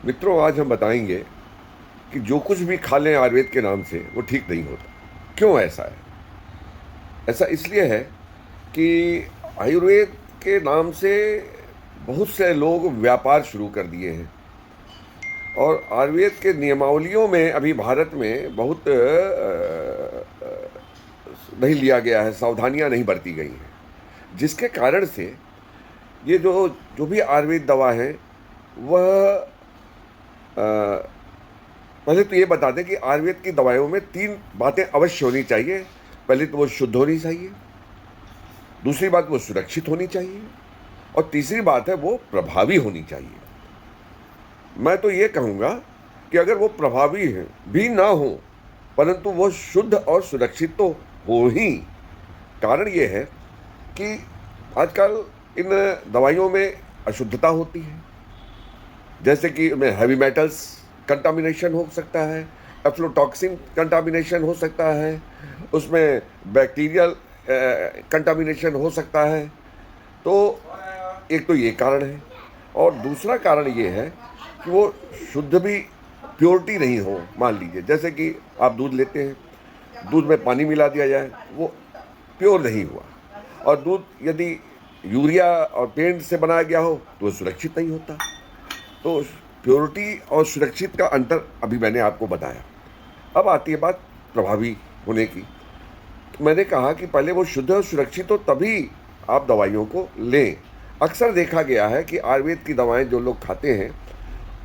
मित्रों, आज हम बताएंगे कि जो कुछ भी खा लें आयुर्वेद के नाम से वो ठीक नहीं होता। क्यों ऐसा है? ऐसा इसलिए है कि आयुर्वेद के नाम से बहुत से लोग व्यापार शुरू कर दिए हैं और आयुर्वेद के नियमावलियों में अभी भारत में बहुत नहीं लिया गया है, सावधानियां नहीं बरती गई हैं, जिसके कारण से ये जो जो भी आयुर्वेद दवा है वह पहले तो ये बता दें कि आयुर्वेद की दवाइयों में तीन बातें अवश्य होनी चाहिए। पहले तो वो शुद्ध होनी चाहिए, दूसरी बात वो सुरक्षित होनी चाहिए और तीसरी बात है वो प्रभावी होनी चाहिए। मैं तो ये कहूँगा कि अगर वो प्रभावी है भी ना हो परंतु वो शुद्ध और सुरक्षित तो हो ही। कारण ये है कि आजकल इन दवाइयों में अशुद्धता होती है, जैसे कि उनमें हैवी मेटल्स कंटामिनेशन हो सकता है, एफ्लोटॉक्सिन कंटामिनेशन हो सकता है, उसमें बैक्टीरियल कंटामिनेशन हो सकता है। तो एक तो ये कारण है और दूसरा कारण ये है कि वो शुद्ध भी प्योरिटी नहीं हो। मान लीजिए जैसे कि आप दूध लेते हैं, दूध में पानी मिला दिया जाए, वो प्योर नहीं हुआ। और दूध यदि यूरिया और पेंट से बनाया गया हो तो वो सुरक्षित नहीं होता। तो प्योरिटी और सुरक्षित का अंतर अभी मैंने आपको बताया। अब आती है बात प्रभावी होने की। तो मैंने कहा कि पहले वो शुद्ध और सुरक्षित हो तभी आप दवाइयों को लें। अक्सर देखा गया है कि आयुर्वेद की दवाएं जो लोग खाते हैं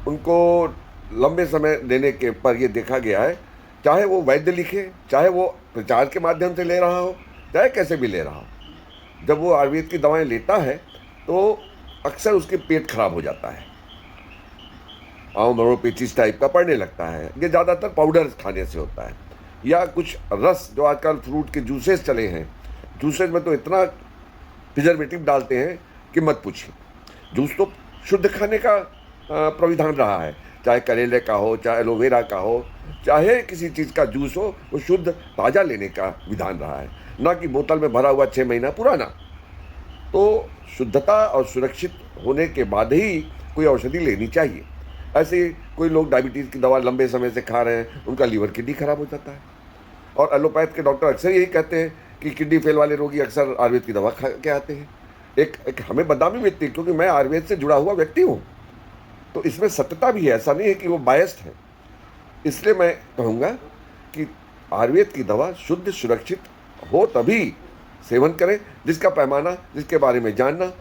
उनको लंबे समय लेने के पर ये देखा गया है, चाहे वो वैद्य लिखे, चाहे वो प्रचार के माध्यम से ले रहा हो, चाहे कैसे भी ले रहा हो, जब वो आयुर्वेद की दवाएं लेता है तो अक्सर उसके पेट खराब हो जाता है, आँव मरोड़ पेचिस टाइप का पड़ने लगता है। ये ज़्यादातर पाउडर खाने से होता है या कुछ रस, जो आजकल फ्रूट के जूसेस चले हैं, जूसेस में तो इतना प्रिजर्वेटिव डालते हैं कि मत पूछिए। जूस तो शुद्ध खाने का प्राविधान रहा है, चाहे करेले का हो, चाहे एलोवेरा का हो, चाहे किसी चीज़ का जूस हो, वो शुद्ध ताज़ा लेने का विधान रहा है, ना कि बोतल में भरा हुआ 6 महीना पुराना। तो शुद्धता और सुरक्षित होने के बाद ही कोई औषधि लेनी चाहिए। ऐसे कोई लोग डायबिटीज़ की दवा लंबे समय से खा रहे हैं, उनका लीवर किडनी खराब हो जाता है और एलोपैथ के डॉक्टर अक्सर यही कहते हैं कि किडनी फेल वाले रोगी अक्सर आयुर्वेद की दवा खा के आते हैं। एक हमें बदनामी मिलती है क्योंकि मैं आयुर्वेद से जुड़ा हुआ व्यक्ति हूँ, तो इसमें सत्यता भी है, ऐसा नहीं है कि वो बायस्ड है। इसलिए मैं कहूँगा कि आयुर्वेद की दवा शुद्ध सुरक्षित हो तभी सेवन करें, जिसका पैमाना, जिसके बारे में जानना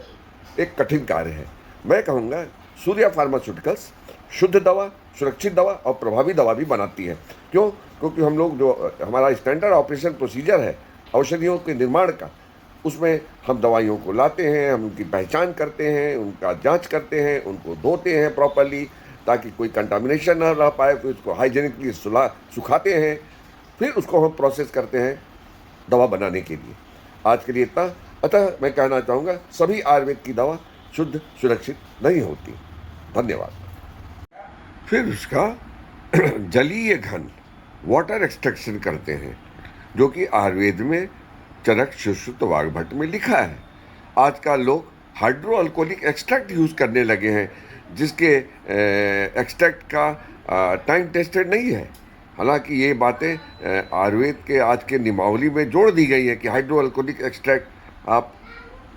एक कठिन कार्य है। मैं कहूँगा सूर्या फार्मास्यूटिकल्स शुद्ध दवा, सुरक्षित दवा और प्रभावी दवा भी बनाती है। क्यों? क्योंकि हम लोग जो हमारा स्टैंडर्ड ऑपरेशन प्रोसीजर है औषधियों के निर्माण का, उसमें हम दवाइयों को लाते हैं, हम उनकी पहचान करते हैं, उनका जांच करते हैं, उनको धोते हैं प्रॉपरली ताकि कोई कंटामिनेशन ना रह पाए, फिर उसको हाइजेनिकली सुखाते हैं, फिर उसको हम प्रोसेस करते हैं दवा बनाने के लिए। आज के लिए इतना। अतः मैं कहना चाहूँगा सभी आयुर्वेद की दवा शुद्ध सुरक्षित नहीं होती। धन्यवाद। फिर उसका जलीय घन वाटर एक्सट्रैक्शन करते हैं, जो कि आयुर्वेद में चरक सुश्रुत वाग्भट में लिखा है। आजकल लोग हाइड्रो अल्कोहलिक एक्सट्रैक्ट यूज़ करने लगे हैं, जिसके एक्सट्रैक्ट का टाइम टेस्टेड नहीं है। हालांकि ये बातें आयुर्वेद के आज के नियमावली में जोड़ दी गई है कि हाइड्रो अल्कोहलिक एक्सट्रैक्ट आप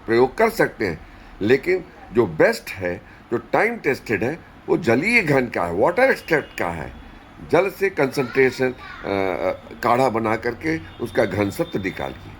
प्रयोग कर सकते हैं, लेकिन जो बेस्ट है, जो टाइम टेस्टेड है, वो जलीय घन का है, वाटर एक्सट्रैक्ट का है। जल से कंसंट्रेशन काढ़ा बना करके उसका घन सत्व निकालिए।